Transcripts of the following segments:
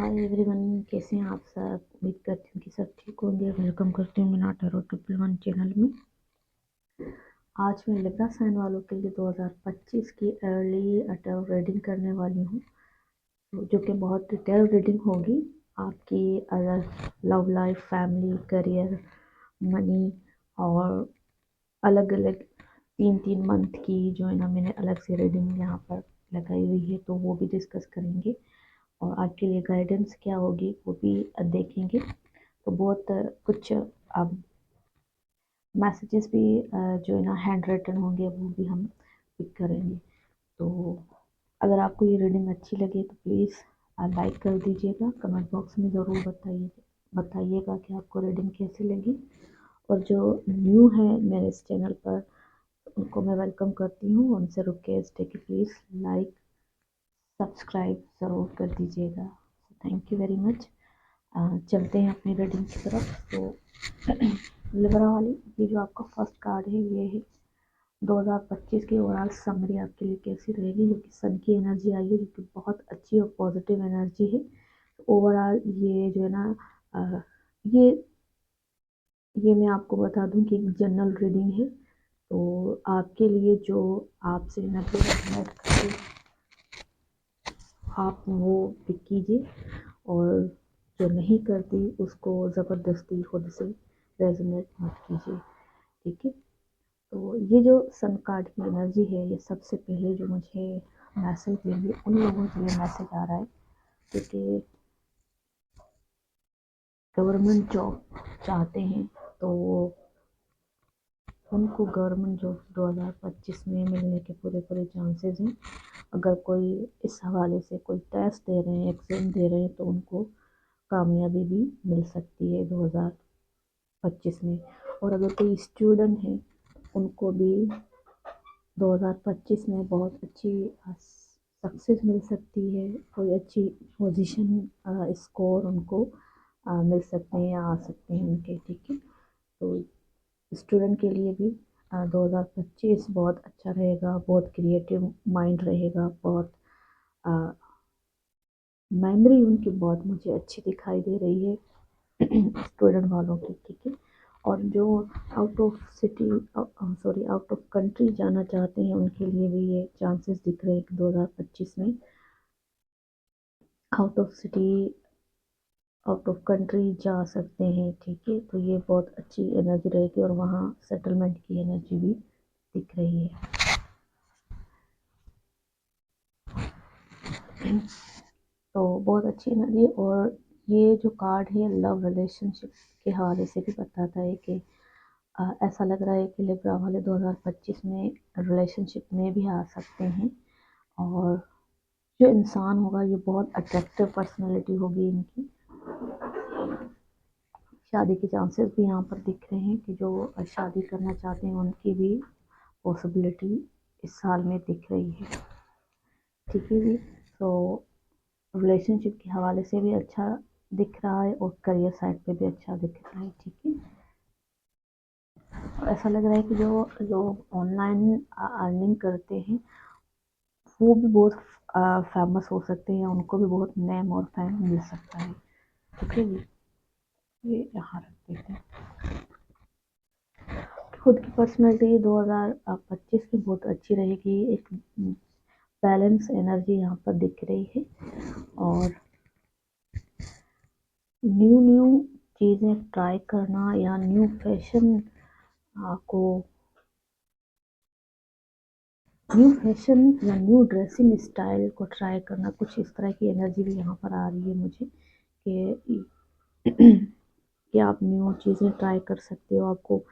Hi everyone, कैसे हैं आप सब। उम्मीद करती हूँ कि सब ठीक होंगे। वेलकम करती हूँ मीना टैरो 111 चैनल में। आज मैं लिब्रा साइन वालों के लिए 2025 की अर्ली टैरो रीडिंग करने वाली हूँ, जो कि बहुत डिटेल रीडिंग होगी। आपकी अगर love life, family, career, money और अलग अलग 3-3 मंथ की जो है ना, मैंने अलग से रीडिंग यहाँ पर लगाई हुई है, तो वो भी डिस्कस करेंगे। और आपके लिए गाइडेंस क्या होगी वो भी देखेंगे। तो बहुत कुछ अब मैसेजेस भी जो है ना हैंड राइटन होंगे, वो भी हम पिक करेंगे। तो अगर आपको ये रीडिंग अच्छी लगे तो प्लीज़ लाइक कर दीजिएगा। कमेंट बॉक्स में ज़रूर बताइएगा कि आपको रीडिंग कैसी लगी। और जो न्यू है मेरे इस चैनल पर, उनको मैं वेलकम करती हूँ। उनसे रिक्वेस्ट है कि प्लीज़ लाइक सब्सक्राइब ज़रूर कर दीजिएगा। Thank you very much. चलते हैं अपनी रीडिंग की तरफ। तो लिब्रा वाली, ये जो आपका फर्स्ट कार्ड है, ये है 2025 की ओवरऑल समरी आपके लिए कैसी रहेगी। जो कि सन की एनर्जी आई है, जो कि बहुत अच्छी और पॉजिटिव एनर्जी है। ओवरऑल ये जो है ना, अ, ये ये मैं आपको बता दूं कि एक जनरल रीडिंग है। तो आपके लिए जो आपसे एनर्जी रेजोनेट करती, आप वो पिक कीजिए। और जो नहीं करती उसको ज़बरदस्ती खुद से रेजोनेट मत कीजिए, ठीक है। तो ये जो सन कार्ड की एनर्जी है, ये सबसे पहले जो मुझे मैसेज देंगे उन लोगों के लिए मैसेज आ रहा है, क्योंकि गवर्नमेंट जॉब चाहते हैं, तो उनको गवर्नमेंट जॉब 2025 में मिलने के पूरे पूरे चांसेस हैं। अगर कोई इस हवाले से कोई टेस्ट दे रहे हैं, एग्ज़ाम दे रहे हैं, तो उनको कामयाबी भी मिल सकती है 2025 में। और अगर कोई स्टूडेंट है, उनको भी 2025 में बहुत अच्छी सक्सेस मिल सकती है। कोई अच्छी पोजीशन, स्कोर उनको मिल सकते हैं या आ सकते हैं उनके, ठीक है। तो स्टूडेंट के लिए भी 2025 बहुत अच्छा रहेगा। बहुत क्रिएटिव माइंड रहेगा, बहुत मेमोरी उनकी बहुत मुझे अच्छी दिखाई दे रही है स्टूडेंट वालों की, ठीक है। और जो out of city, sorry out of country जाना चाहते हैं, उनके लिए भी ये चांसेस दिख रहे हैं कि 2025 में out of city, out of country जा सकते हैं, ठीक है। तो ये बहुत अच्छी एनर्जी रहेगी और वहाँ सेटलमेंट की एनर्जी भी दिख रही है। तो बहुत अच्छी एनर्जी। और ये जो कार्ड है लव रिलेशनशिप के हवाले से भी बताता है कि ऐसा लग रहा है कि लिब्रा वाले 2025 में रिलेशनशिप में भी आ सकते हैं। और जो इंसान होगा, ये बहुत अट्रैक्टिव पर्सनालिटी होगी इनकी। शादी के चांसेस भी यहाँ पर दिख रहे हैं कि जो शादी करना चाहते हैं, उनकी भी पॉसिबिलिटी इस साल में दिख रही है, ठीक है जी। तो रिलेशनशिप के हवाले से भी अच्छा दिख रहा है और करियर साइड पे भी अच्छा दिख रहा है, ठीक है। और ऐसा लग रहा है कि जो लोग ऑनलाइन अर्निंग करते हैं, वो भी बहुत फेमस हो सकते हैं। उनको भी बहुत नेम और फैम मिल सकता है, ठीक है जी। ये यहाँ रख देते हैं। खुद की पर्सनैलिटी 2025 में बहुत अच्छी रहेगी। एक बैलेंस एनर्जी यहाँ पर दिख रही है। और न्यू न्यू चीज़ें ट्राई करना या न्यू फैशन को, न्यू फैशन या न्यू ड्रेसिंग स्टाइल को ट्राई करना, कुछ इस तरह की एनर्जी भी यहाँ पर आ रही है मुझे कि कि आप न्यू चीज़ें ट्राई कर सकते हो। आपको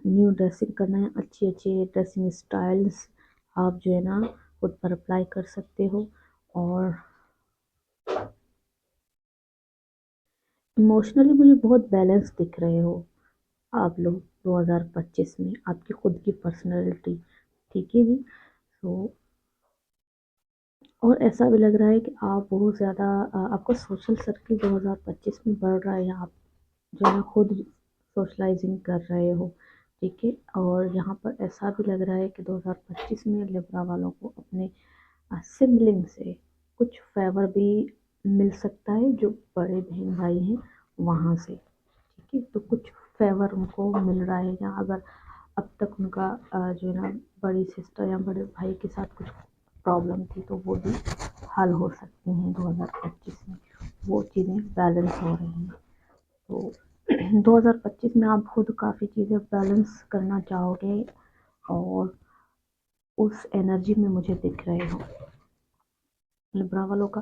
न्यू ड्रेसिंग करना है, अच्छी अच्छी ड्रेसिंग स्टाइल्स आप जो है ना खुद पर अप्लाई कर सकते हो। और इमोशनली मुझे बहुत बैलेंस दिख रहे हो आप लोग 2025 में, आपकी खुद की पर्सनैलिटी, ठीक है जी। तो और ऐसा भी लग रहा है कि आप बहुत ज़्यादा, आपका सोशल सर्किल 2025 में बढ़ रहा है, या आप जो है खुद सोशलाइजिंग कर रहे हो, ठीक है। और यहाँ पर ऐसा भी लग रहा है कि 2025 में लिब्रा वालों को अपने सिबलिंग से कुछ फेवर भी मिल सकता है जो बड़े बहन भाई हैं वहाँ से। ठीक है, तो कुछ फेवर उनको मिल रहा है, या अगर अब तक उनका जो है ना बड़ी सिस्टर या बड़े भाई के साथ कुछ प्रॉब्लम थी तो वो भी हल हो सकती हैं 2025 में। वो चीज़ें बैलेंस हो रही हैं। तो 2025 में आप खुद काफ़ी चीज़ें बैलेंस करना चाहोगे और उस एनर्जी में मुझे दिख रहे हो। लिब्रा वालों का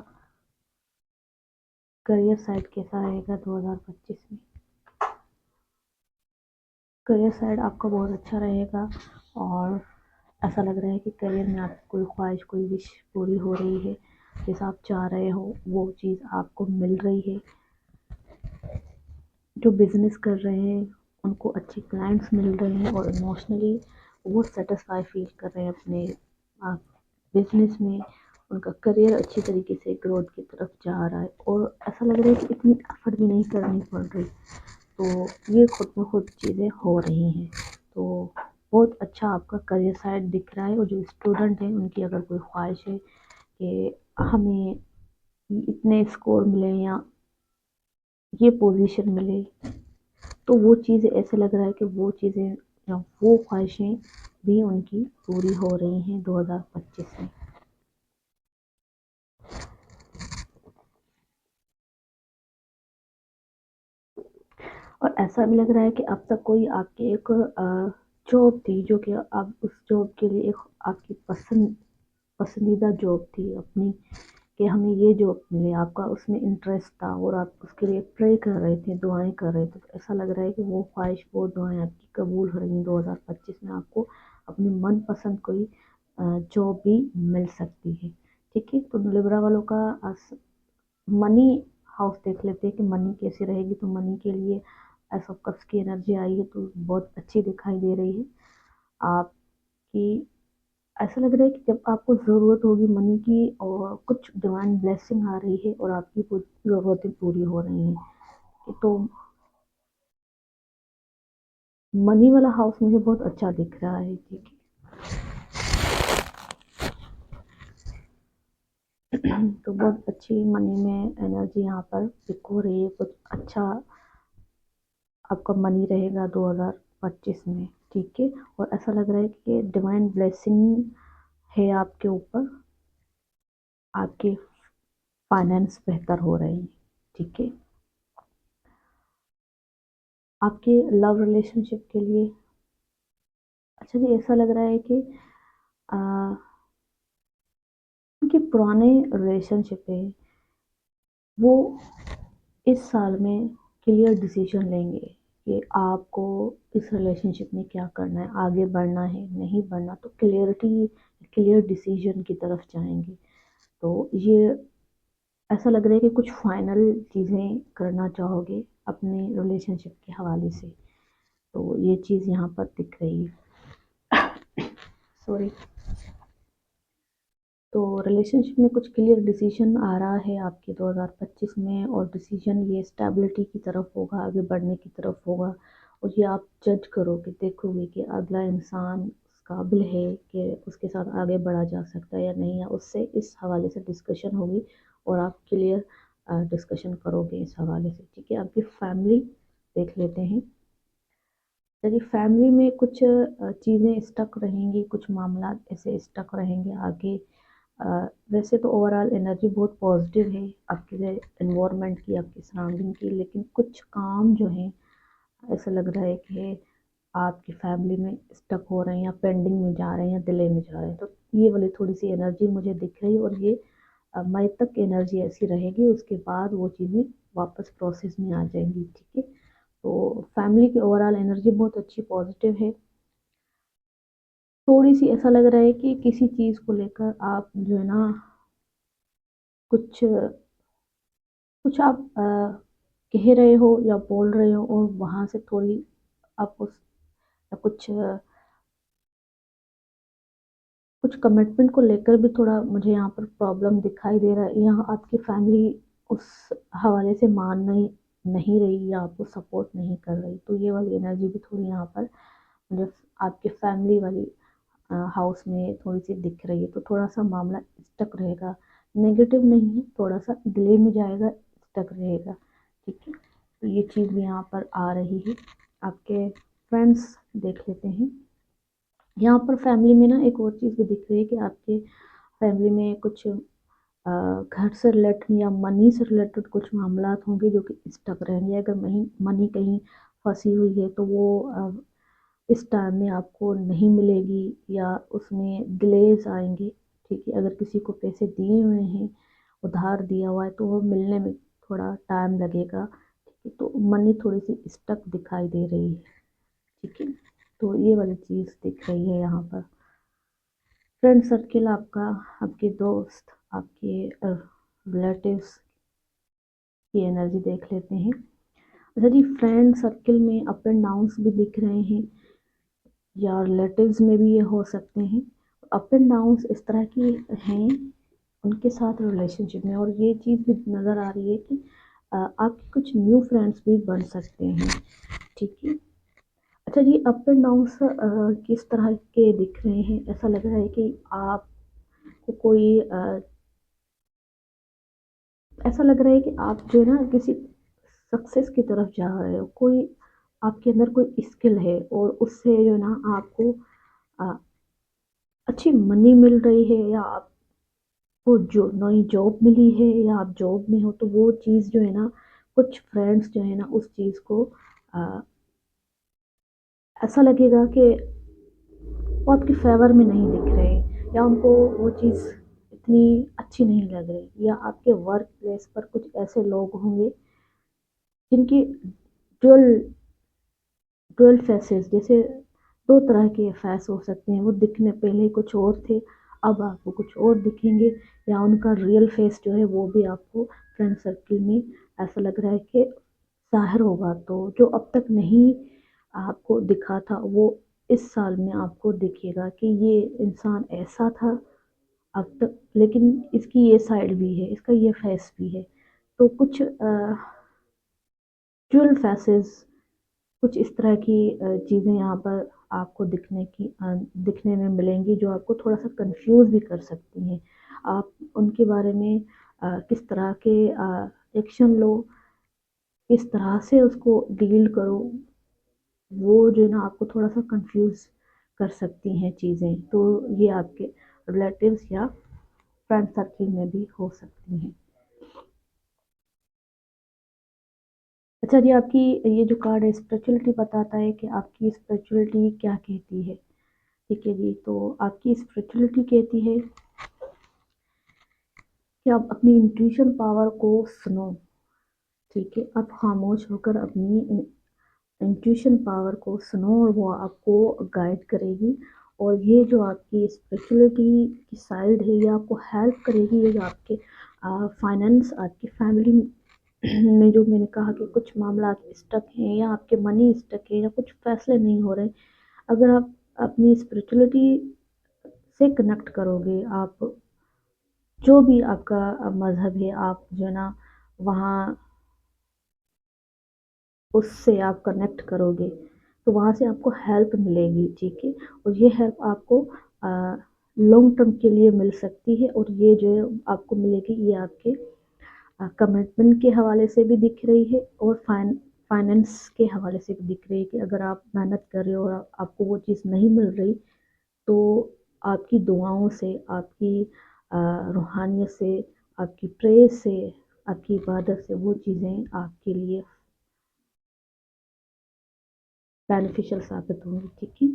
करियर साइड कैसा रहेगा 2025 में? करियर साइड आपका बहुत अच्छा रहेगा, और ऐसा लग रहा है कि करियर में आपकी कोई ख्वाहिश, कोई विश पूरी हो रही है। जैसा आप चाह रहे हो वो चीज़ आपको मिल रही है। जो बिजनेस कर रहे हैं उनको अच्छे क्लाइंट्स मिल रहे हैं, और इमोशनली वो सेटिस्फाई फील कर रहे हैं अपने बिजनेस में। उनका करियर अच्छी तरीके से ग्रोथ की तरफ जा रहा है, और ऐसा लग रहा है कि इतनी एफर्ट भी नहीं करनी पड़ रही। तो ये खुद ब खुद चीज़ें हो रही हैं। तो बहुत अच्छा आपका करियर साइड दिख रहा है। और जो स्टूडेंट हैं उनकी अगर कोई ख्वाहिश है कि हमें इतने स्कोर मिले या ये पोजीशन मिले, तो वो चीज़ें ऐसे लग रहा है कि वो चीज़ें या वो ख्वाहिशें भी उनकी पूरी हो रही हैं 2025 में। और ऐसा भी लग रहा है कि अब तक कोई आपकी एक जॉब थी जो कि आप उस जॉब के लिए एक आपकी पसंदीदा जॉब थी अपनी, कि हमें ये जॉब मिले, आपका उसमें इंटरेस्ट था और आप उसके लिए प्रे कर रहे थे, दुआएं कर रहे थे। तो ऐसा लग रहा है कि वो ख्वाहिश, वो दुआएं आपकी कबूल हो रही हैं 2025 में। आपको अपनी मनपसंद कोई जॉब भी मिल सकती है। ठीक है, तो लिब्रा वालों का मनी हाउस देख लेते हैं कि मनी कैसी रहेगी। तो मनी के लिए एस ऑफ कप्स की एनर्जी आई है, तो बहुत अच्छी दिखाई दे रही है आपकी। ऐसा लग रहा है कि जब आपको ज़रूरत होगी मनी की और कुछ डिवाइन ब्लेसिंग आ रही है और आपकी वो ज़रूरतें पूरी हो रही हैं। तो मनी वाला हाउस मुझे बहुत अच्छा दिख रहा है। ठीक है, तो बहुत अच्छी मनी में एनर्जी यहाँ पर पिक हो रही है। कुछ अच्छा आपका मनी रहेगा 2025 में। ठीक है, और ऐसा लग रहा है कि डिवाइन ब्लेसिंग है आपके ऊपर, आपके फाइनेंस बेहतर हो रहे हैं। ठीक है, आपके लव रिलेशनशिप के लिए अच्छा जी, ऐसा लग रहा है कि आ, उनके पुराने रिलेशनशिप है वो इस साल में क्लियर डिसीजन लेंगे कि आपको इस रिलेशनशिप में क्या करना है, आगे बढ़ना है नहीं बढ़ना। तो क्लियर डिसीजन की तरफ जाएंगे। तो ये ऐसा लग रहा है कि कुछ फाइनल चीज़ें करना चाहोगे अपने रिलेशनशिप के हवाले से। तो ये चीज़ यहाँ पर दिख रही है। सॉरी। तो रिलेशनशिप में कुछ क्लियर डिसीजन आ रहा है आपके 2025 में, और डिसीजन ये स्टेबिलिटी की तरफ होगा, आगे बढ़ने की तरफ होगा। और ये आप जज करोगे, देखोगे कि अगला इंसान काबिल है कि उसके साथ आगे बढ़ा जा सकता है या नहीं, या उससे इस हवाले से डिस्कशन होगी और आप क्लियर डिस्कशन करोगे इस हवाले से। ठीक है, आपकी फैमिली देख लेते हैं। यदि फैमिली में कुछ चीज़ें स्टक रहेंगी, कुछ मामला ऐसे स्टक रहेंगे आगे। अ, वैसे तो ओवरऑल एनर्जी बहुत पॉजिटिव है आपके एनवायरनमेंट की, आपकी सराउंडिंग की, लेकिन कुछ काम जो है ऐसा लग रहा है कि आपकी फैमिली में स्टक हो रहे हैं, या पेंडिंग में जा रहे हैं, या डिले में जा रहे हैं। तो ये वाली थोड़ी सी एनर्जी मुझे दिख रही है, और ये मई तक एनर्जी ऐसी रहेगी, उसके बाद वो चीज़ें वापस प्रोसेस में आ जाएंगी। ठीक है, तो फैमिली की ओवरऑल एनर्जी बहुत अच्छी पॉजिटिव है। थोड़ी सी ऐसा लग रहा है कि किसी चीज़ को लेकर आप जो है ना कुछ कुछ आप कह रहे हो या बोल रहे हो, और वहाँ से थोड़ी आप उस कुछ कुछ कमिटमेंट को लेकर भी थोड़ा मुझे यहाँ पर प्रॉब्लम दिखाई दे रहा है। यहाँ आपकी फैमिली उस हवाले से मान नहीं रही, या आपको सपोर्ट नहीं कर रही। तो ये वाली एनर्जी भी थोड़ी यहाँ पर मुझे आपके फैमिली वाली हाउस में थोड़ी सी दिख रही है। तो थोड़ा सा मामला स्टक रहेगा नेगेटिव नहीं है, थोड़ा सा डिले में जाएगा, स्टक रहेगा। ठीक है, तो ये चीज़ भी यहाँ पर आ रही है। आपके फ्रेंड्स देख लेते हैं। यहाँ पर फैमिली में ना एक और चीज़ भी दिख रही है कि आपके फैमिली में कुछ घर से रिलेटेड या मनी से रिलेटेड कुछ मामला होंगे जो कि स्टक रहेंगे। अगर मनी कहीं फंसी हुई है तो वो इस टाइम में आपको नहीं मिलेगी या उसमें डिलेज आएंगे। ठीक है, अगर किसी को पैसे दिए हुए हैं, उधार दिया हुआ है, तो वो मिलने में थोड़ा टाइम लगेगा। ठीक है, तो मनी थोड़ी सी स्टक दिखाई दे रही है। ठीक है, तो ये वाली चीज़ दिख रही है यहाँ पर। फ्रेंड सर्किल आपका, आपके दोस्त, आपके रिलेटिव्स की एनर्जी देख लेते हैं। अच्छा जी, फ्रेंड सर्किल में अप एंड डाउन्स भी दिख रहे हैं, या रिलेटिव्स में भी ये हो सकते हैं। अप एंड डाउन्स इस तरह की हैं उनके साथ रिलेशनशिप में, और ये चीज़ भी नज़र आ रही है कि आपके कुछ न्यू फ्रेंड्स भी बन सकते हैं। ठीक है। अच्छा जी, अप एंड डाउन्स किस तरह के दिख रहे हैं? ऐसा लग रहा है कि आपको कोई ऐसा लग रहा है कि आप जो है ना किसी सक्सेस की तरफ जा रहे हो, कोई आपके अंदर कोई स्किल है और उससे जो है ना आपको अ, अच्छी मनी मिल रही है, या आपको जो नई जॉब मिली है, या आप जॉब में हो, तो वो चीज़ जो है ना कुछ फ्रेंड्स जो है ना उस चीज़ को अ, ऐसा लगेगा कि वो आपके फेवर में नहीं दिख रहे, या उनको वो चीज़ इतनी अच्छी नहीं लग रही, या आपके वर्क प्लेस पर कुछ ऐसे लोग होंगे जिनकी ड्यूअल ड्यूअल फेसेस, जैसे दो तरह के फेस हो सकते हैं। वो दिखने पहले कुछ और थे, अब आपको कुछ और दिखेंगे, या उनका रियल फेस जो है वो भी आपको फ्रेंड सर्किल में ऐसा लग रहा है कि ज़ाहिर होगा। तो जो अब तक नहीं आपको दिखा था, वो इस साल में आपको दिखेगा कि ये इंसान ऐसा था अब तक, लेकिन इसकी ये साइड भी है, इसका ये फेस भी है। तो कुछ ड्यूअल फेसेस, कुछ इस तरह की चीज़ें यहाँ पर आपको दिखने में मिलेंगी, जो आपको थोड़ा सा कंफ्यूज भी कर सकती हैं। आप उनके बारे में किस तरह के एक्शन लो, किस तरह से उसको डील करो, वो जो है ना आपको थोड़ा सा कंफ्यूज कर सकती हैं चीज़ें। तो ये आपके रिलेटिव्स या फ्रेंड सर्किल में भी हो सकती हैं। अच्छा जी, आपकी ये जो कार्ड है स्पिरिचुअलिटी बताता है कि आपकी स्पिरिचुअलिटी क्या कहती है। ठीक है जी, तो आपकी स्पिरिचुअलिटी कहती है कि आप अपनी इंट्यूशन पावर को सुनो। ठीक है, आप खामोश होकर अपनी इंट्यूशन पावर को सुनो और वो आपको गाइड करेगी। और ये जो आपकी स्पिरिचुअलिटी की साइड है, ये आपको हेल्प करेगी। ये जो आपके फाइनेंस, आपकी फैमिली में जो मैंने कहा कि कुछ मामला स्टक हैं, या आपके मनी स्टक है, या कुछ फैसले नहीं हो रहे, अगर आप अपनी स्पिरिचुअलिटी से कनेक्ट करोगे, आप जो भी आपका मज़हब है, आप जो है ना वहाँ उससे आप कनेक्ट करोगे, तो वहाँ से आपको हेल्प मिलेगी। ठीक है, और ये हेल्प आपको लॉन्ग टर्म के लिए मिल सकती है, और ये जो है आपको मिलेगी, ये आपके कमिटमेंट के हवाले से भी दिख रही है, और फाइनेंस के हवाले से भी दिख रही है कि अगर आप मेहनत कर रहे हो और आपको वो चीज़ नहीं मिल रही, तो आपकी दुआओं से, आपकी रूहानियत से, आपकी प्रेयर से, आपकी इबादत से वो चीज़ें आपके लिए बेनिफिशियल साबित होंगी। ठीक है,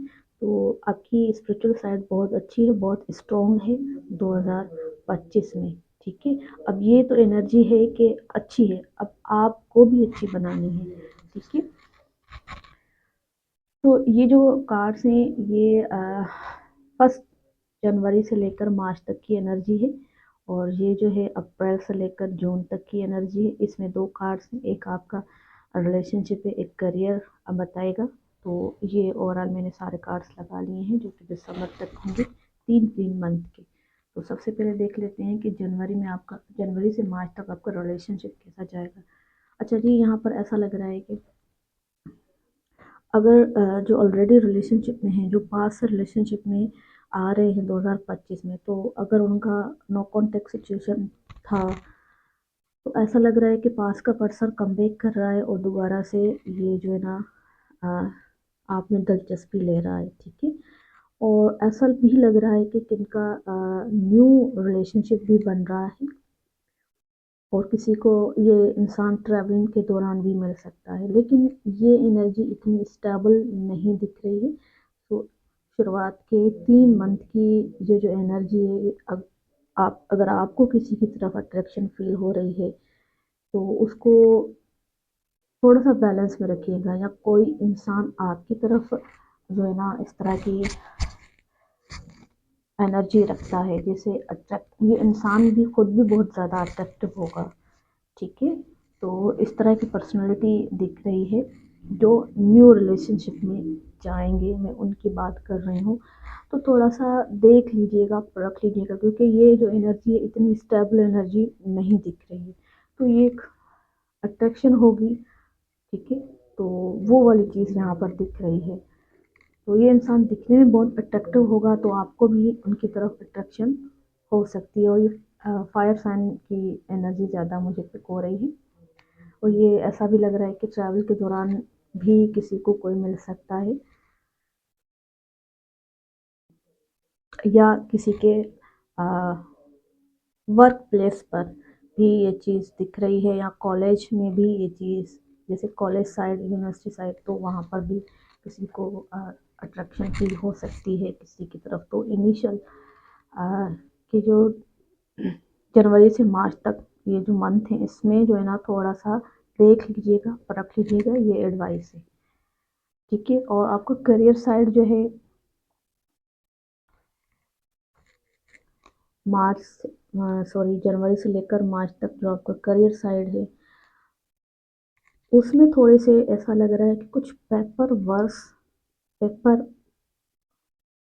तो आपकी स्पिरिचुअल साइड बहुत अच्छी है, बहुत स्ट्रॉन्ग है 2025 में। ठीक है, अब ये तो एनर्जी है कि अच्छी है, अब आपको भी अच्छी बनानी है। ठीक है, तो ये जो कार्ड्स हैं, ये 1 जनवरी से लेकर मार्च तक की एनर्जी है, और ये जो है अप्रैल से लेकर जून तक की एनर्जी है। इसमें 2 कार्ड्स हैं, एक आपका रिलेशनशिप है, एक करियर बताएगा। तो ये ओवरऑल मैंने सारे कार्ड्स लगा लिए हैं जो कि दिसंबर तक होंगे, 3 3 मंथ के। तो सबसे पहले देख लेते हैं कि जनवरी से मार्च तक आपका रिलेशनशिप कैसा जाएगा। अच्छा जी, यहाँ पर ऐसा लग रहा है कि अगर जो ऑलरेडी रिलेशनशिप में हैं, जो पास्ट से रिलेशनशिप में आ रहे हैं 2025 में, तो अगर उनका नो कॉन्टेक्ट सिचुएशन था, तो ऐसा लग रहा है कि पास का पर्सन कमबैक कर रहा है और दोबारा से ये जो है ना आप में दिलचस्पी ले रहा है, ठीक है। और ऐसा भी लग रहा है कि किनका न्यू रिलेशनशिप भी बन रहा है, और किसी को ये इंसान ट्रैवलिंग के दौरान भी मिल सकता है, लेकिन ये एनर्जी इतनी स्टेबल नहीं दिख रही है। तो शुरुआत के 3 मंथ की जो एनर्जी है, आप अगर आपको किसी की तरफ अट्रैक्शन फील हो रही है, तो उसको थोड़ा सा बैलेंस में रखिएगा, या कोई इंसान आपकी तरफ जो है ना इस तरह की एनर्जी रखता है, जैसे अट्रैक्ट, ये इंसान भी खुद भी बहुत ज़्यादा अट्रैक्टिव होगा, ठीक है। तो इस तरह की पर्सनालिटी दिख रही है जो न्यू रिलेशनशिप में जाएंगे, मैं उनकी बात कर रही हूँ। तो थोड़ा सा देख लीजिएगा, परख लीजिएगा, क्योंकि ये जो एनर्जी है इतनी स्टेबल एनर्जी नहीं दिख रही है। तो ये एक अट्रैक्शन होगी, ठीक है। तो वो वाली चीज़ यहाँ पर दिख रही है। तो ये इंसान दिखने में बहुत अट्रैक्टिव होगा, तो आपको भी उनकी तरफ अट्रैक्शन हो सकती है। और ये फायर साइन की एनर्जी ज़्यादा मुझे पिक हो रही है। और ये ऐसा भी लग रहा है कि ट्रैवल के दौरान भी किसी को कोई मिल सकता है, या किसी के वर्क प्लेस पर भी ये चीज़ दिख रही है, या कॉलेज में भी ये चीज़, जैसे कॉलेज साइड, यूनिवर्सिटी साइड, तो वहाँ पर भी किसी को अट्रैक्शन फील हो सकती है किसी की तरफ। तो इनिशियल कि जो जनवरी से मार्च तक ये जो मंथ है, इसमें जो है ना थोड़ा सा देख लीजिएगा, परख लीजिएगा, ये एडवाइस है, ठीक है। और आपको करियर साइड जो है, मार्च सॉरी जनवरी से लेकर मार्च तक जो आपका करियर साइड है, उसमें थोड़े से ऐसा लग रहा है कि कुछ पेपर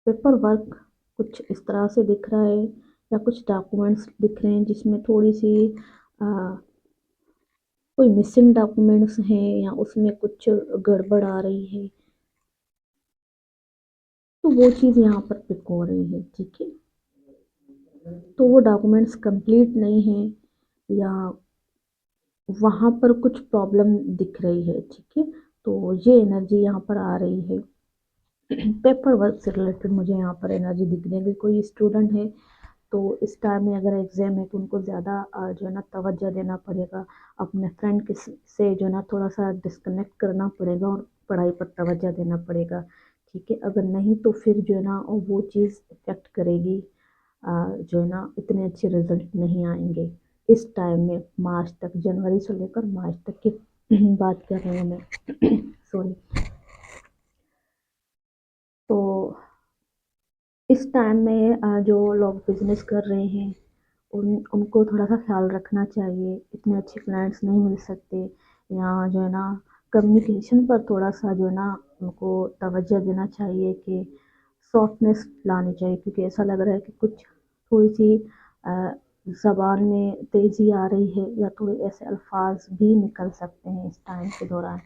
पेपर वर्क कुछ इस तरह से दिख रहा है, या कुछ डॉक्यूमेंट्स दिख रहे हैं जिसमें थोड़ी सी आ, कोई मिसिंग डॉक्यूमेंट्स हैं, या उसमें कुछ गड़बड़ आ रही है। तो वो चीज़ यहाँ पर पिक हो रही है, ठीक है। तो वो डॉक्यूमेंट्स कंप्लीट नहीं है, या वहाँ पर कुछ प्रॉब्लम दिख रही है, ठीक है। तो ये एनर्जी यहाँ पर आ रही है। पेपर वर्क से रिलेटेड मुझे यहाँ पर एनर्जी दिख रही है। अगर कोई स्टूडेंट है, तो इस टाइम में अगर एग्ज़ाम है, तो उनको ज़्यादा जो है ना तवज्जो देना पड़ेगा, अपने फ्रेंड के से जो है ना थोड़ा सा डिस्कनेक्ट करना पड़ेगा, और पढ़ाई पर तवज्जो देना पड़ेगा, ठीक है। अगर नहीं तो फिर जो है ना वो चीज़ इफ़ेक्ट करेगी, जो है ना इतने अच्छे रिजल्ट नहीं आएंगे इस टाइम में। मार्च तक, जनवरी से लेकर मार्च तक की बात कर रही हूँ मैं। सॉरी। तो इस टाइम में जो लोग बिजनेस कर रहे हैं, उनको थोड़ा सा ख्याल रखना चाहिए, इतने अच्छे क्लाइंट्स नहीं मिल सकते, या जो है ना कम्युनिकेशन पर थोड़ा सा जो है ना उनको तवज्जो देना चाहिए, कि सॉफ्टनेस लानी चाहिए, क्योंकि ऐसा लग रहा है कि कुछ थोड़ी सी ज़बान में तेज़ी आ रही है, या थोड़े ऐसे अल्फाज भी निकल सकते हैं इस टाइम के दौरान,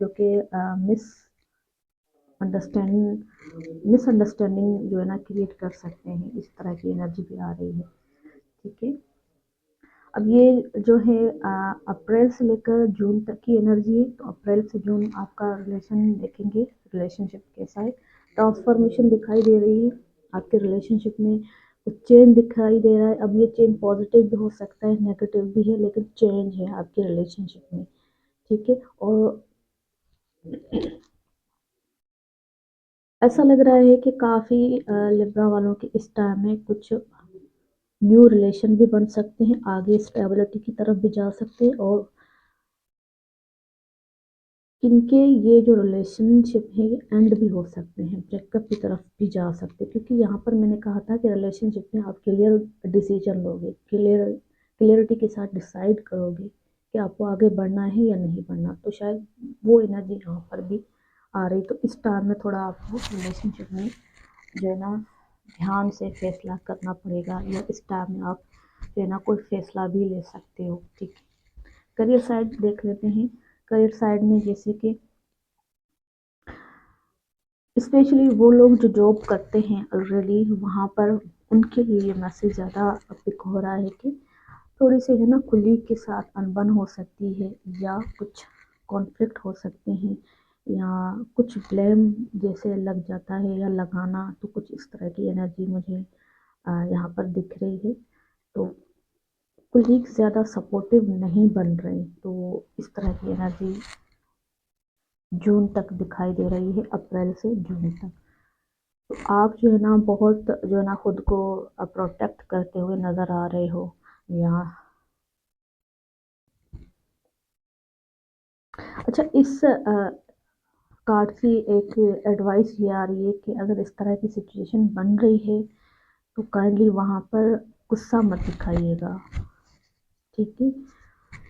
जो कि मिसअंडरस्टैंडिंग जो है ना क्रिएट कर सकते हैं। इस तरह की एनर्जी भी आ रही है, ठीक है। अब ये जो है अप्रैल से लेकर जून तक की एनर्जी है। तो अप्रैल से जून आपका रिलेशन देखेंगे, रिलेशनशिप कैसा है। ट्रांसफॉर्मेशन दिखाई दे रही है आपके रिलेशनशिप में, कुछ चेंज दिखाई दे रहा है। अब ये चेंज पॉजिटिव भी हो सकता है, नेगेटिव भी है, लेकिन चेंज है आपके रिलेशनशिप में, ठीक है। और ऐसा लग रहा है कि काफ़ी लिब्रा वालों के इस टाइम में कुछ न्यू रिलेशन भी बन सकते हैं, आगे स्टेबिलिटी की तरफ भी जा सकते हैं, और इनके ये जो रिलेशनशिप है ये एंड भी हो सकते हैं, ब्रेकअप की तरफ भी जा सकते हैं। क्योंकि यहाँ पर मैंने कहा था कि रिलेशनशिप में आप क्लियर डिसीजन लोगे, क्लियरिटी के साथ डिसाइड करोगे कि आपको आगे बढ़ना है या नहीं बढ़ना। तो शायद वो एनर्जी यहाँ पर भी आ रही। तो इस टाइम में थोड़ा आपको रिलेशनशिप में जो है ना ध्यान से फैसला करना पड़ेगा, या इस टाइम में आप जो है ना कोई फैसला भी ले सकते हो, ठीक है। करियर साइड देख लेते हैं। करियर साइड में जैसे कि स्पेशली वो लोग जो जॉब करते हैं ऑलरेडी वहाँ पर, उनके लिए ये मैसेज ज़्यादा पिक हो रहा है कि थोड़ी सी है ना कुलीग के साथ अनबन हो सकती है, या कुछ कॉन्फ्लिक्ट हो सकते हैं, या कुछ ब्लेम जैसे लग जाता है या लगाना, तो कुछ इस तरह की एनर्जी मुझे यहाँ पर दिख रही है। तो कुलीग ज़्यादा सपोर्टिव नहीं बन रहे, तो इस तरह की एनर्जी जून तक दिखाई दे रही है, अप्रैल से जून तक। तो आप जो है ना बहुत जो है ना खुद को प्रोटेक्ट करते हुए नज़र आ रहे हो यहाँ। अच्छा, इस कार्ड की एक एडवाइस ये आ रही है कि अगर इस तरह की सिचुएशन बन रही है तो काइंडली वहाँ पर गुस्सा मत दिखाइएगा, ठीक है?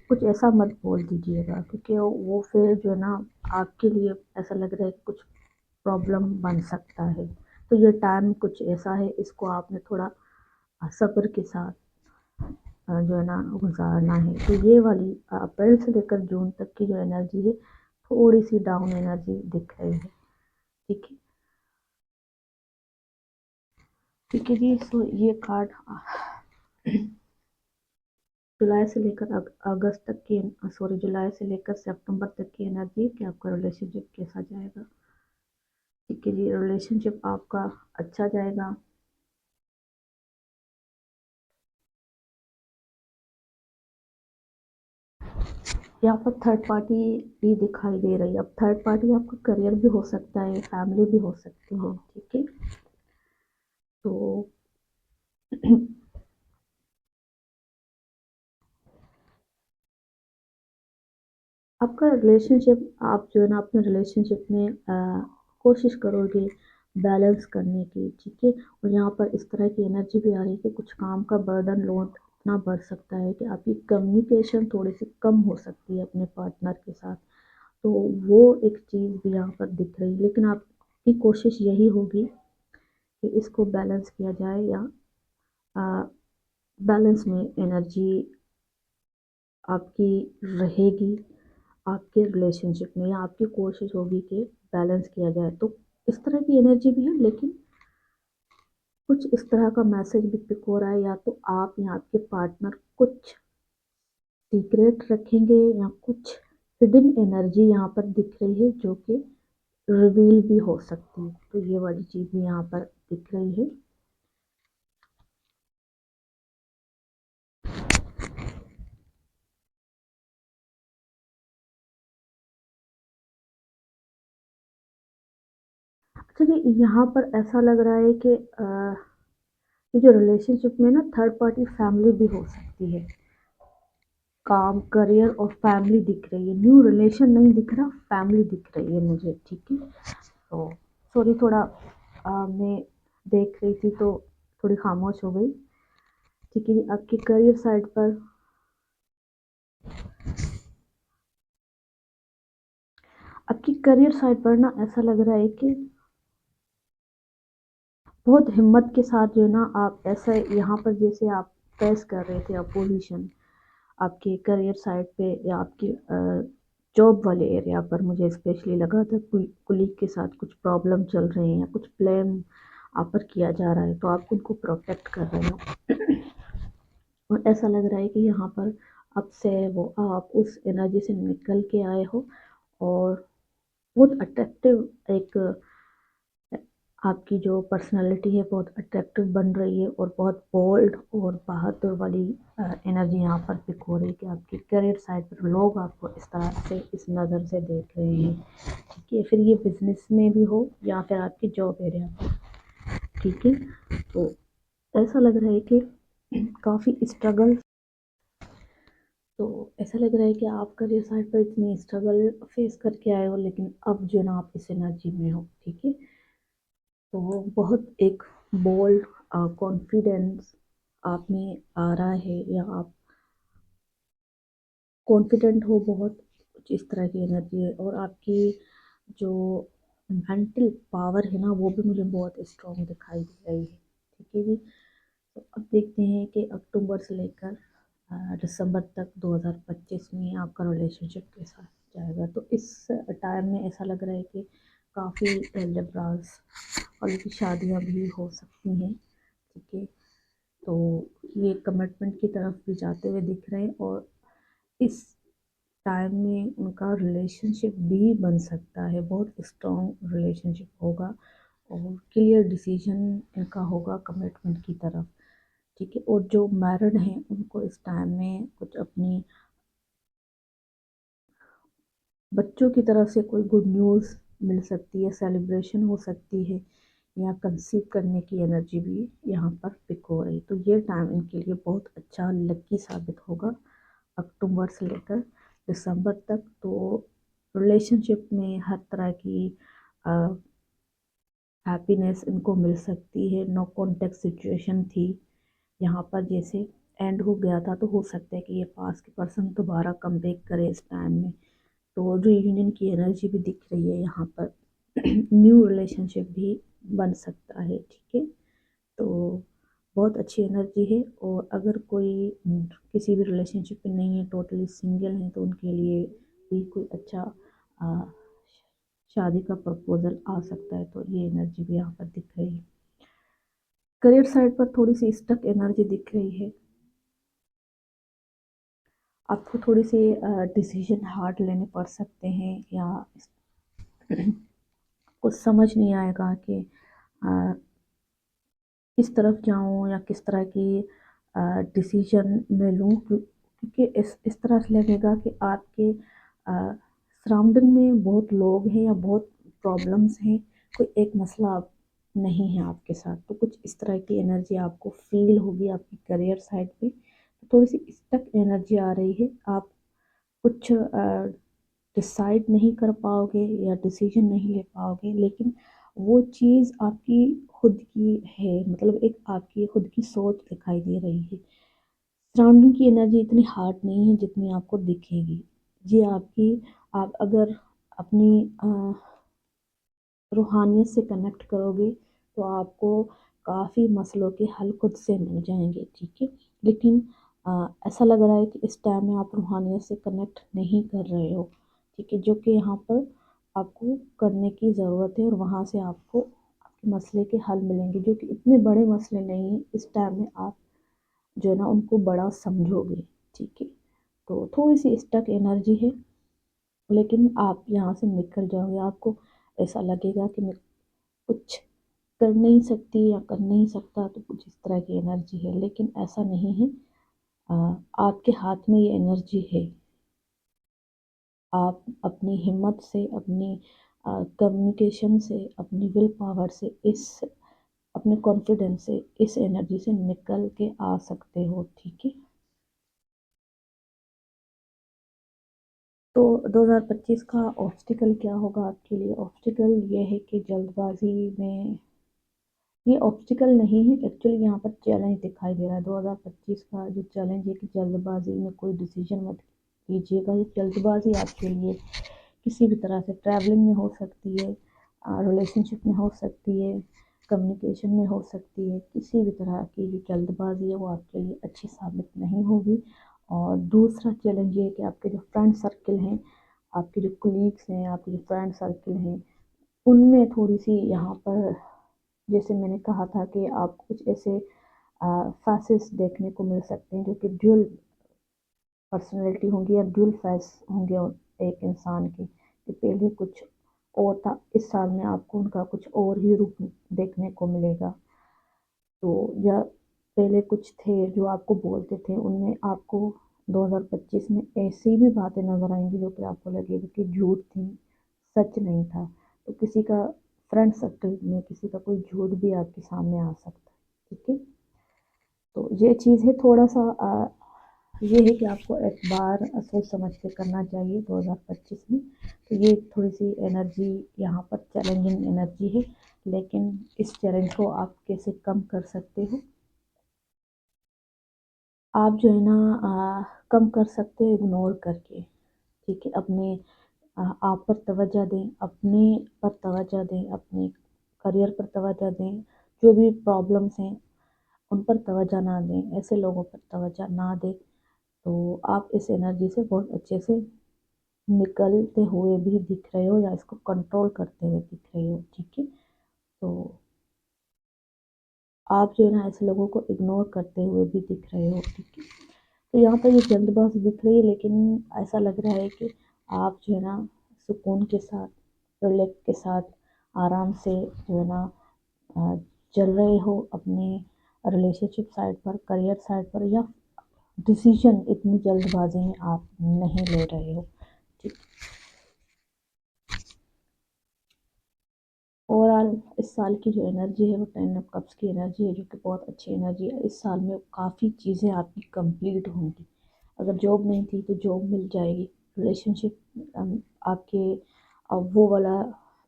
कुछ ऐसा मत बोल दीजिएगा, क्योंकि वो फिर जो है ना आपके लिए ऐसा लग रहा है कि कुछ प्रॉब्लम बन सकता है। तो ये टाइम कुछ ऐसा है, इसको आपने थोड़ा सब्र के साथ जो है ना गुजारना है। तो ये वाली अप्रैल से लेकर जून तक की जो एनर्जी है, थोड़ी सी डाउन एनर्जी दिख रही है, ठीक है? ठीक है जी। सो ये कार्ड जुलाई से लेकर अगस्त तक की, सॉरी, जुलाई से लेकर सितंबर तक की एनर्जी है कि आपका रिलेशनशिप कैसा जाएगा। ठीक है जी, रिलेशनशिप आपका अच्छा जाएगा। यहाँ पर थर्ड पार्टी भी दिखाई दे रही है। अब थर्ड पार्टी आपका करियर भी हो सकता है, फैमिली भी हो सकती है, ठीक है? तो आपका रिलेशनशिप, आप जो है ना अपने रिलेशनशिप में कोशिश करोगे बैलेंस करने की, ठीक है? और यहाँ पर इस तरह की एनर्जी भी आ रही है कि कुछ काम का बर्डन लोड इतना बढ़ सकता है कि आपकी कम्युनिकेशन थोड़ी सी कम हो सकती है अपने पार्टनर के साथ। तो वो एक चीज़ भी यहाँ पर दिख रही है, लेकिन आपकी कोशिश यही होगी कि इसको बैलेंस किया जाए, या बैलेंस में एनर्जी आपकी रहेगी आपके रिलेशनशिप में, या आपकी कोशिश होगी कि बैलेंस किया जाए। तो इस तरह की एनर्जी भी है, लेकिन कुछ इस तरह का मैसेज भी पिक हो रहा है, या तो आप या आपके पार्टनर कुछ सीक्रेट रखेंगे, या कुछ हिडन एनर्जी यहाँ पर दिख रही है जो कि रिवील भी हो सकती है। तो ये वाली चीज़ भी यहाँ पर दिख रही है। अच्छा जी, यहाँ पर ऐसा लग रहा है कि ये जो रिलेशनशिप में ना थर्ड पार्टी फैमिली भी हो सकती है। काम, करियर और फैमिली दिख रही है, न्यू रिलेशन नहीं दिख रहा, फैमिली दिख रही है मुझे, ठीक है? तो सॉरी, थोड़ा मैं देख रही थी तो थोड़ी खामोश हो गई। ठीक है जी, आपके करियर साइड पर, आपकी करियर साइड पर ना ऐसा लग रहा है कि बहुत हिम्मत के साथ जो है ना आप ऐसा यहाँ पर जैसे आप फेस कर रहे थे अपोजिशन आपके करियर साइड पे, या आपके जॉब वाले एरिया पर, मुझे स्पेशली लगा था कुलीग के साथ कुछ प्रॉब्लम चल रहे हैं, या कुछ ब्लेम आप पर किया जा रहा है, तो आप उनको प्रोटेक्ट कर रहे हो। और ऐसा लग रहा है कि यहाँ पर अब से वो आप उस एनर्जी से निकल के आए हो, और बहुत अट्रैक्टिव एक आपकी जो पर्सनालिटी है बहुत अट्रैक्टिव बन रही है, और बहुत बोल्ड और बहादुर वाली एनर्जी यहाँ पर पिक हो रही है कि आपके करियर साइड पर लोग आपको इस तरह से, इस नज़र से देख रहे हैं, ठीक है? फिर ये बिजनेस में भी हो या फिर आपकी जॉब एरिया पर, ठीक है? तो ऐसा लग रहा है कि काफ़ी स्ट्रगल, तो ऐसा लग रहा है कि आप करियर साइड पर इतनी स्ट्रगल फेस करके आए हो, लेकिन अब जो है ना आप इस एनर्जी में हो, ठीक है? तो बहुत एक बोल्ड कॉन्फिडेंस आप में आ रहा है, या आप कॉन्फिडेंट हो बहुत, कुछ इस तरह की एनर्जी है। और आपकी जो मेंटल पावर है ना वो भी मुझे बहुत स्ट्रॉन्ग दिखाई दे रही है, ठीक है जी? तो अब देखते हैं कि अक्टूबर से लेकर दिसंबर तक 2025 में आपका रिलेशनशिप कैसा जाएगा। तो इस टाइम में ऐसा लग रहा है कि काफ़ी लिब्रास वालों की शादियाँ भी हो सकती हैं, ठीक है। तो ये कमिटमेंट की तरफ भी जाते हुए दिख रहे हैं और इस टाइम में उनका रिलेशनशिप भी बन सकता है, बहुत स्ट्रॉन्ग रिलेशनशिप होगा और क्लियर डिसीजन इनका होगा कमिटमेंट की तरफ, ठीक है। और जो मैरिड हैं उनको इस टाइम में कुछ अपनी बच्चों की तरफ से कोई गुड न्यूज़ मिल सकती है, सेलिब्रेशन हो सकती है या कंसीव करने की एनर्जी भी यहाँ पर पिक हो रही। तो ये टाइम इनके लिए बहुत अच्छा लकी साबित होगा अक्टूबर से लेकर दिसंबर तक। तो रिलेशनशिप में हर तरह की हैप्पीनेस इनको मिल सकती है। नो कॉन्टेक्ट सिचुएशन थी यहाँ पर, जैसे एंड हो गया था, तो हो सकता है कि ये पास के पर्सन दोबारा कम बैक करे इस टाइम में। तो जो यूनियन की एनर्जी भी दिख रही है यहाँ पर न्यू रिलेशनशिप भी बन सकता है, ठीक है। तो बहुत अच्छी एनर्जी है। और अगर कोई किसी भी रिलेशनशिप में नहीं है, टोटली सिंगल है, तो उनके लिए भी कोई अच्छा आ, शादी का प्रपोजल आ सकता है। तो ये एनर्जी भी यहाँ पर दिख रही है। करियर साइड पर थोड़ी सी स्टक एनर्जी दिख रही है। आपको थोड़ी सी डिसीजन हार्ड लेने पड़ सकते हैं या कुछ समझ नहीं आएगा कि किस तरफ जाऊं या किस तरह की डिसीजन मैं लूं, क्योंकि इस तरह से लगेगा कि आपके सराउंडिंग में बहुत लोग हैं या बहुत प्रॉब्लम्स हैं, कोई एक मसला नहीं है आपके साथ। तो कुछ इस तरह की एनर्जी आपको फील होगी आपकी करियर साइड पे। तो थोड़ी सी स्टक एनर्जी आ रही है। आप कुछ डिसाइड नहीं कर पाओगे या डिसीजन नहीं ले पाओगे, लेकिन वो चीज़ आपकी खुद की है, मतलब एक आपकी खुद की सोच दिखाई दे रही है। सराउंडिंग की एनर्जी इतनी हार्ड नहीं है जितनी आपको दिखेगी। ये आपकी, आप अगर अपनी रूहानियत से कनेक्ट करोगे तो आपको काफ़ी मसलों के हल खुद से मिल जाएंगे, ठीक है। लेकिन ऐसा लग रहा है कि इस टाइम में आप रूहानियत से कनेक्ट नहीं कर रहे हो, ठीक है, जो कि यहाँ पर आपको करने की ज़रूरत है। और वहाँ से आपको आपके मसले के हल मिलेंगे, जो कि इतने बड़े मसले नहीं हैं। इस टाइम में आप जो है ना उनको बड़ा समझोगे, ठीक है। तो थोड़ी सी स्टक एनर्जी है, लेकिन आप यहाँ से निकल जाओगे। आपको ऐसा लगेगा कि मैं कुछ कर नहीं सकती या कर नहीं सकता, तो कुछ इस तरह की एनर्जी है, लेकिन ऐसा नहीं है। आपके हाथ में ये एनर्जी है। आप अपनी हिम्मत से, अपनी कम्युनिकेशन से, अपनी विल पावर से, इस अपने कॉन्फिडेंस से इस एनर्जी से निकल के आ सकते हो, ठीक है। तो 2025 का ऑब्स्टिकल क्या होगा आपके लिए? ऑब्स्टिकल ये है कि जल्दबाजी में, ये ऑब्स्टिकल नहीं है एक्चुअली, यहाँ पर चैलेंज दिखाई दे रहा है। 2025 का जो चैलेंज है कि जल्दबाजी में कोई डिसीजन मत कीजिएगा। ये जल्दबाजी आपके लिए किसी भी तरह से ट्रैवलिंग में हो सकती है, रिलेशनशिप में हो सकती है, कम्युनिकेशन में हो सकती है। किसी भी तरह की जो जल्दबाजी है वो आपके लिए अच्छी साबित नहीं होगी। और दूसरा चैलेंज ये है कि आपके जो फ्रेंड सर्किल हैं, आपके जो कोलीग्स हैं, आपके जो फ्रेंड सर्किल हैं, उनमें थोड़ी सी यहाँ पर, जैसे मैंने कहा था कि आप कुछ ऐसे फेसेस देखने को मिल सकते हैं जो कि ड्यूल पर्सनैलिटी होंगी या ड्यूल फेस होंगे एक इंसान के, कि पहले कुछ और था, इस साल में आपको उनका कुछ और ही रूप देखने को मिलेगा। तो या पहले कुछ थे जो आपको बोलते थे, उनमें आपको 2025 में ऐसी भी बातें नजर आएंगी जो कि आपको लगेगा कि झूठ थी, सच नहीं था। तो किसी का फ्रेंड सर्कल में किसी का कोई झूठ भी आपके सामने आ सकता है, ठीक है। तो ये चीज़ है थोड़ा सा ये है कि आपको एक बार सोच समझ के करना चाहिए 2025 में। तो ये थोड़ी सी एनर्जी यहाँ पर चैलेंजिंग एनर्जी है, लेकिन इस चैलेंज को आप कैसे कम कर सकते हो? आप जो है ना कम कर सकते हो इग्नोर करके, ठीक है। अपने आप पर तवज्जो दें, अपने पर तवज्जो दें, अपने करियर पर तवज्जो दें। जो भी प्रॉब्लम्स हैं उन पर तवज्जो ना दें, ऐसे लोगों पर तवज्जो ना दें। तो आप इस एनर्जी से बहुत अच्छे से निकलते हुए भी दिख रहे हो या इसको कंट्रोल करते हुए दिख रहे हो, ठीक है। तो आप जो है ना ऐसे लोगों को इग्नोर करते हुए भी दिख रहे हो, ठीक है। तो यहाँ पर ये जल्दबाजी दिख रही है, लेकिन ऐसा लग रहा है कि आप जो है ना सुकून के साथ, रिलैक्स के साथ, आराम से जो है ना अ, चल रहे हो अपने रिलेशनशिप साइड पर, करियर साइड पर, या डिसीजन इतनी जल्दबाजी में आप नहीं ले रहे हो, ठीक। ओवरऑल इस साल की जो एनर्जी है वो 10 ऑफ कप्स की एनर्जी है, जो कि बहुत अच्छी एनर्जी है। इस साल में काफ़ी चीज़ें आपकी कंप्लीट होंगी। अगर जॉब नहीं थी तो जॉब मिल जाएगी। रिलेशनशिप आपके वो वाला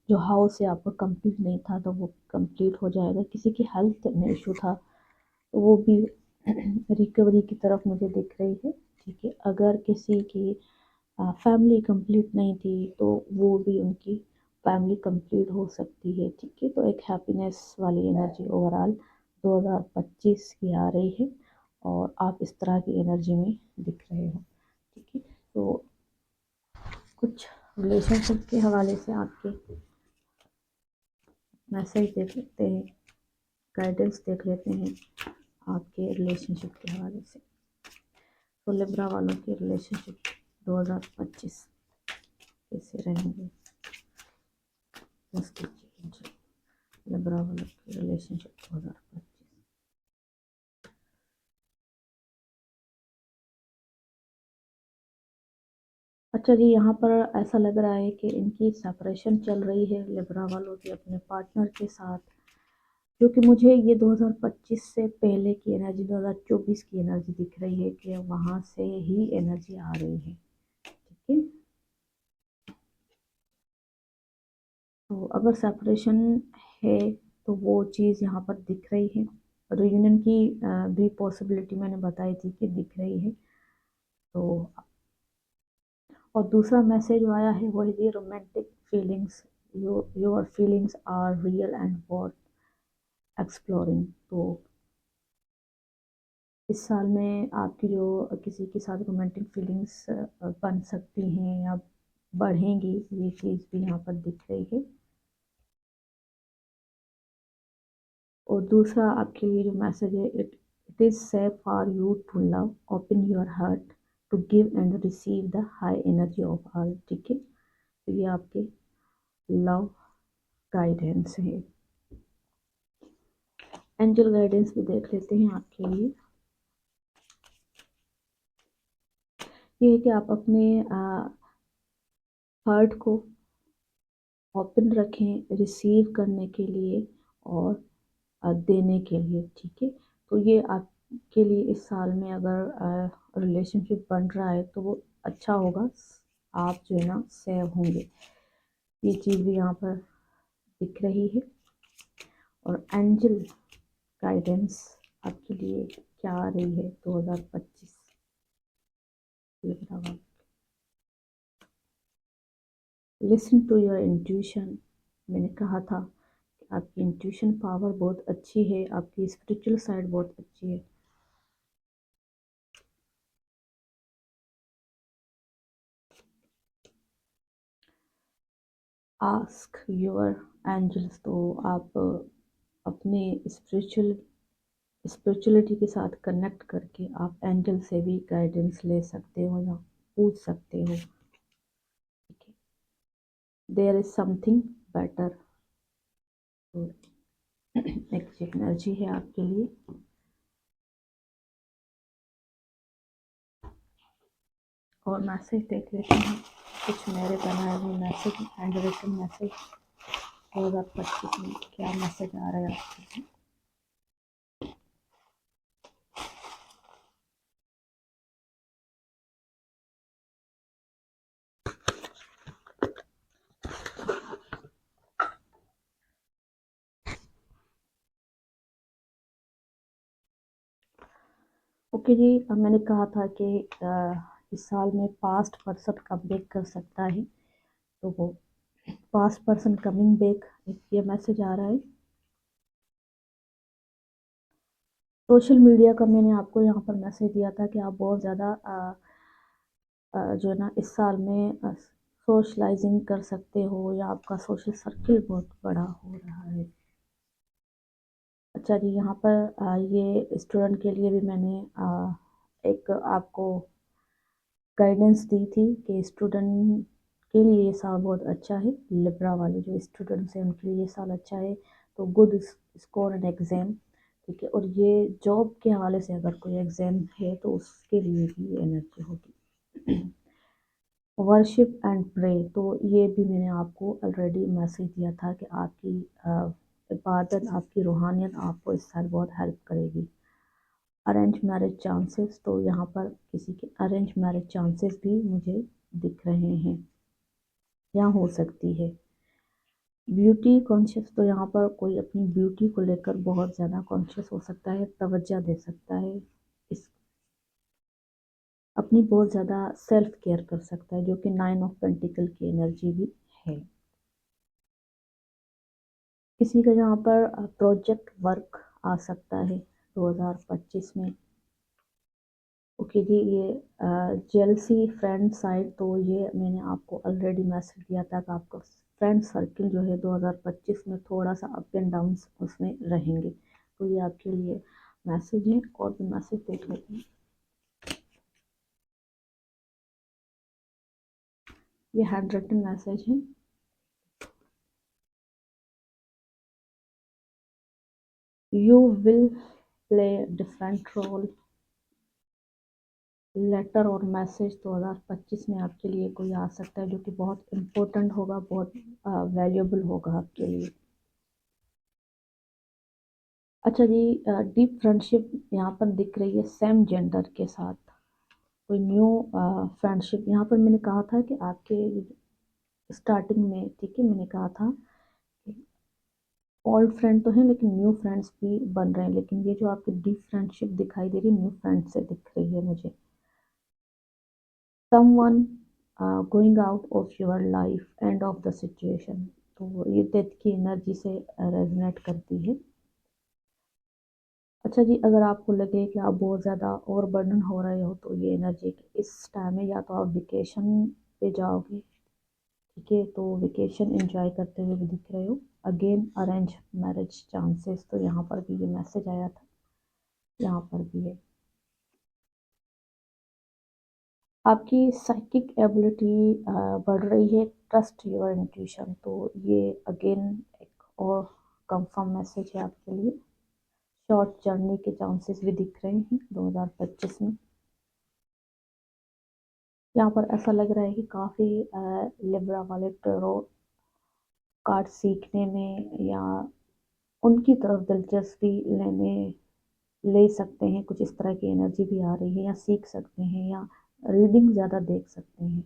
जो हाउस है आपका कंप्लीट नहीं था तो वो कंप्लीट हो जाएगा। किसी की हेल्थ में इशू था तो वो भी रिकवरी की तरफ मुझे दिख रही है, ठीक है। अगर किसी की फैमिली कंप्लीट नहीं थी तो वो भी उनकी फैमिली कंप्लीट हो सकती है, ठीक है। तो एक हैप्पीनेस वाली एनर्जी ओवरऑल 2025 की आ रही है और आप इस तरह की एनर्जी में दिख रहे हो, ठीक है। तो कुछ रिलेशनशिप के हवाले से आपके मैसेज देख लेते हैं, गाइडेंस देख लेते हैं आपके रिलेशनशिप के हवाले से। तो लिब्रा वालों के रिलेशनशिप 2025 कैसे रहेंगे, बस कीजिए। लिब्रा वालों के रिलेशनशिप 2025। अच्छा जी, यहाँ पर ऐसा लग रहा है कि इनकी सेपरेशन चल रही है लिब्रा वालों की अपने पार्टनर के साथ, क्योंकि मुझे ये 2025 से पहले की एनर्जी, 2024 की एनर्जी दिख रही है कि वहाँ से ही एनर्जी आ रही है, ठीक है। तो अगर सेपरेशन है तो वो चीज़ यहाँ पर दिख रही है। रियूनियन की भी पॉसिबिलिटी मैंने बताई थी कि दिख रही है। तो और दूसरा मैसेज जो आया है वो है ये romantic feelings, your feelings are real and worth exploring. तो इस साल में आपकी जो किसी के साथ रोमांटिक फीलिंग्स बन सकती हैं या बढ़ेंगी, ये चीज़ भी यहाँ पर दिख रही है। और दूसरा आपके लिए जो मैसेज है, it it is safe for you to love, open your heart to give and receive the high energy of all, ठीक है। तो ये आपके लव गाइडेंस है। एंजल गाइडेंस भी देख लेते हैं आपके लिए। ये है कि आप अपने हार्ट को ओपन रखें रिसीव करने के लिए और देने के लिए, ठीक है। तो ये आपके लिए इस साल में अगर रिलेशनशिप बन रहा है तो वो अच्छा होगा, आप जो है ना सेव होंगे, ये चीज़ भी यहाँ पर दिख रही है। और एंजल गाइडेंस आपके लिए क्या आ रही है 2025 Libra. Listen to your intuition, मैंने कहा था कि आपकी इंट्यूशन पावर बहुत अच्छी है, आपकी स्पिरिचुअल साइड बहुत अच्छी है। आस्क योर एंजल्स, तो आप अपने स्पिरिचुअलिटी के साथ कनेक्ट करके आप एंजल से भी गाइडेंस ले सकते हो या पूछ सकते हो, ठीक है। देयर इज समथिंग बेटर, तो एक एनर्जी है आपके लिए। और मैसेज देख लेते हैं, कुछ मेरे बनाए हुए मैसेज, हैंड रिटन मैसेज 2025 में क्या मैसेज आ रहा है आपके लिए। ओके जी, अब मैंने कहा था कि इस साल में पास्ट पर्सन कम बैक कर सकता है, तो वो पास्ट पर्सन कमिंग बैक, एक ये मैसेज आ रहा है। सोशल मीडिया का मैंने आपको यहाँ पर मैसेज दिया था कि आप बहुत ज़्यादा जो है ना इस साल में सोशलाइजिंग कर सकते हो या आपका सोशल सर्किल बहुत बड़ा हो रहा है। अच्छा जी, यहाँ पर ये स्टूडेंट के लिए भी मैंने एक आपको गाइडेंस दी थी कि स्टूडेंट के लिए ये साल बहुत अच्छा है। लिब्रा वाले जो स्टूडेंट्स हैं उनके लिए ये साल अच्छा है, तो गुड स्कोर एंड एग्ज़ाम, ठीक है। और ये जॉब के हवाले से अगर कोई एग्ज़ाम है तो उसके लिए भी एनर्जी होगी। वर्शिप एंड प्रे, तो ये भी मैंने आपको ऑलरेडी मैसेज दिया था कि आपकी इबादत, आपकी रूहानियत आपको इस साल बहुत हेल्प करेगी। अरेंज मैरिज चांसेस, तो यहाँ पर किसी के अरेंज मैरिज चांसेस भी मुझे दिख रहे हैं या हो सकती है। ब्यूटी कॉन्शियस, तो यहाँ पर कोई अपनी ब्यूटी को लेकर बहुत ज़्यादा कॉन्शियस हो सकता है, तवज्जो दे सकता है, इस अपनी बहुत ज़्यादा सेल्फ केयर कर सकता है, जो कि 9 ऑफ पेंटिकल की एनर्जी भी है। किसी का यहाँ पर प्रोजेक्ट वर्क आ सकता है 2025 में। ओके जी, ये जेलसी फ्रेंड साइड, तो ये मैंने आपको ऑलरेडी मैसेज दिया था कि आपका फ्रेंड सर्किल जो है 2025 में थोड़ा सा अप एंड डाउन उसमें रहेंगे, तो ये आपके लिए मैसेज है। और भी मैसेज देख लेते हैं। ये हैंड रिटन मैसेज है। You will play different role. Letter और मैसेज 2025 में आपके लिए कोई आ सकता है जो कि बहुत इम्पोर्टेंट होगा, बहुत वैल्यूएबल होगा आपके लिए। अच्छा जी, डीप फ्रेंडशिप यहाँ पर दिख रही है सेम जेंडर के साथ, कोई न्यू फ्रेंडशिप। यहाँ पर मैंने कहा था कि आपके स्टार्टिंग में, ठीक है, मैंने कहा था ओल्ड फ्रेंड तो हैं लेकिन न्यू फ्रेंड्स भी बन रहे हैं, लेकिन ये जो आपकी डीप फ्रेंडशिप दिखाई दे रही है न्यू फ्रेंड से दिख रही है मुझे। someone going out of your life, end of the situation, तो ये डेथ की एनर्जी से रेजोनेट करती है। अच्छा जी, अगर आपको लगे कि आप बहुत ज़्यादा ओवर बर्डन हो रहे हो तो ये एनर्जी इस टाइम में या तो आप वेकेशन पे जाओगे, ठीक है, तो वेकेशन एंजॉय करते हुए भी दिख रहे हो। अगेन अरेंज मैरिज चांसेस, तो यहाँ पर भी ये मैसेज आया था, यहाँ पर भी है। आपकी साइकिक एबिलिटी बढ़ रही है, ट्रस्ट योर इंट्यूशन, तो ये अगेन एक और कंफर्म मैसेज है आपके लिए। शॉर्ट जर्नी के चांसेस भी दिख रहे हैं 2025 में। यहाँ पर ऐसा लग रहा है कि काफ़ी लिब्रा वाले टैरो कार्ड सीखने में या उनकी तरफ दिलचस्पी लेने ले सकते हैं, कुछ इस तरह की एनर्जी भी आ रही है, या सीख सकते हैं या रीडिंग ज़्यादा देख सकते हैं।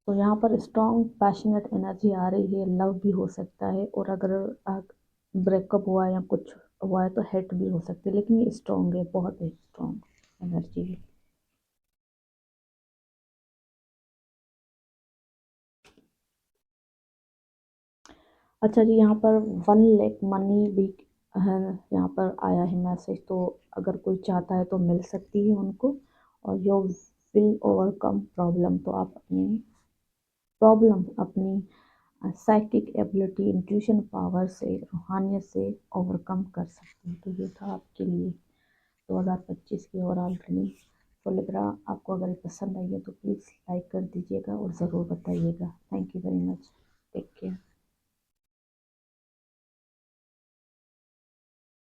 तो यहाँ पर स्ट्रॉन्ग पैशनेट एनर्जी आ रही है, लव भी हो सकता है, और अगर ब्रेकअप हुआ या कुछ हुआ है तो हेट भी हो सकती है, लेकिन ये स्ट्रॉन्ग है, बहुत ही स्ट्रॉन्ग एनर्जी है। अच्छा जी, यहाँ पर 1 लाख मनी भी है, यहाँ पर आया है मैसेज, तो अगर कोई चाहता है तो मिल सकती है उनको। और योर विल ओवरकम प्रॉब्लम, तो आप अपनी प्रॉब्लम अपनी साइकिक एबिलिटी, इंट्यूशन पावर से, रूहानियत से ओवरकम कर सकते हैं। तो ये था आपके लिए 2025 की ओवरऑल रीडिंग। तो लिब्रा, आपको अगर ये पसंद आई है तो प्लीज़ लाइक कर दीजिएगा और ज़रूर बताइएगा। Thank you very much. Take care.